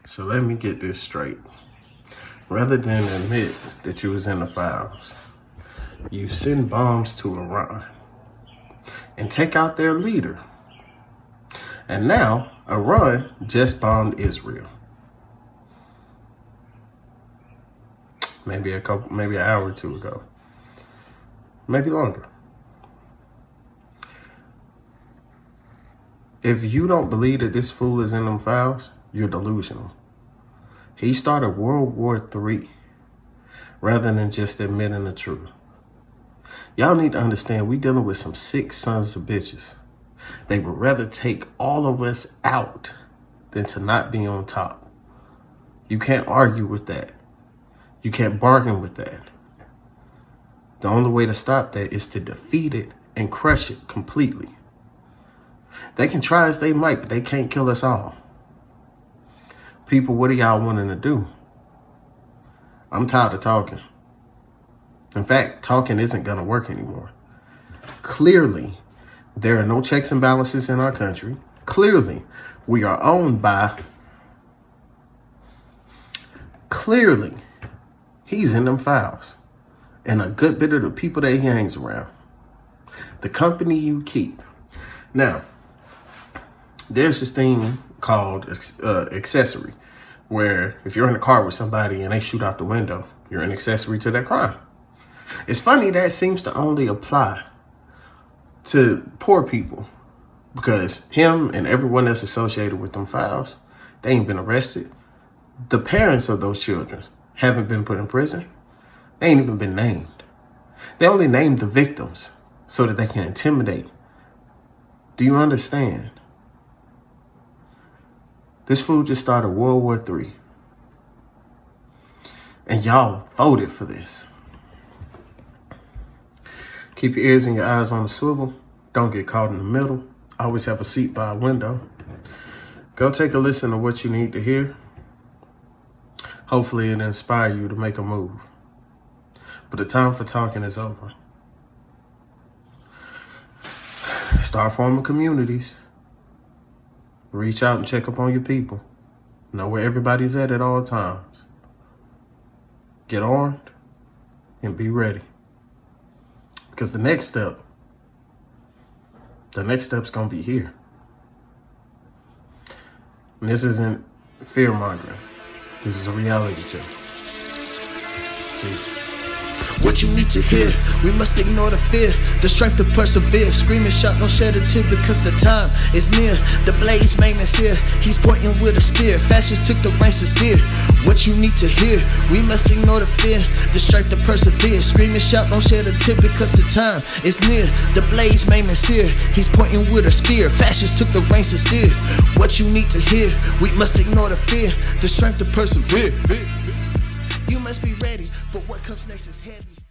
So let me get this straight. Rather than admit that you was in the files, you send bombs to Iran and take out their leader. And now Iran just bombed Israel. Maybe an hour or two ago. Maybe longer. If you don't believe that this fool is in them files, you're delusional. He started World War III rather than just admitting the truth. Y'all need to understand we dealing with some sick sons of bitches. They would rather take all of us out than to not be on top. You can't argue with that. You can't bargain with that. The only way to stop that is to defeat it and crush it completely. They can try as they might, but they can't kill us all. People, what are y'all wanting to do? I'm tired of talking. In fact, talking isn't gonna work anymore. Clearly, there are no checks and balances in our country. Clearly, we are owned by... Clearly, he's in them files. And a good bit of the people that he hangs around. The company you keep. Now, there's this thing called accessory, where if you're in a car with somebody and they shoot out the window, you're an accessory to that crime. It's funny that seems to only apply to poor people, because him and everyone that's associated with them files, they ain't been arrested. The parents of those children haven't been put in prison. They ain't even been named. They only named the victims so that they can intimidate. Do you understand? This fool just started World War III. And y'all voted for this. Keep your ears and your eyes on the swivel. Don't get caught in the middle. Always have a seat by a window. Go take a listen to what you need to hear. Hopefully it'll inspire you to make a move. But the time for talking is over. Start forming communities. Reach out and check up on your people. Know where everybody's at all times. Get armed and be ready. Because the next step's gonna be here. And this isn't fear-mongering. This is a reality check. Peace. What you need to hear, we must ignore the fear, the strength to persevere. Screaming shout, don't shed a tear, because the time is near. The blaze magnet's here, he's pointing with a spear. Fascists took the ranks to steer. What you need to hear, we must ignore the fear, the strength to persevere. Screaming shout, don't shed a tear, because the time is near. The blaze magnet's here, he's pointing with a spear. Fascists took the ranks to steer. What you need to hear, we must ignore the fear, the strength to persevere. You must be ready for what comes next is heavy.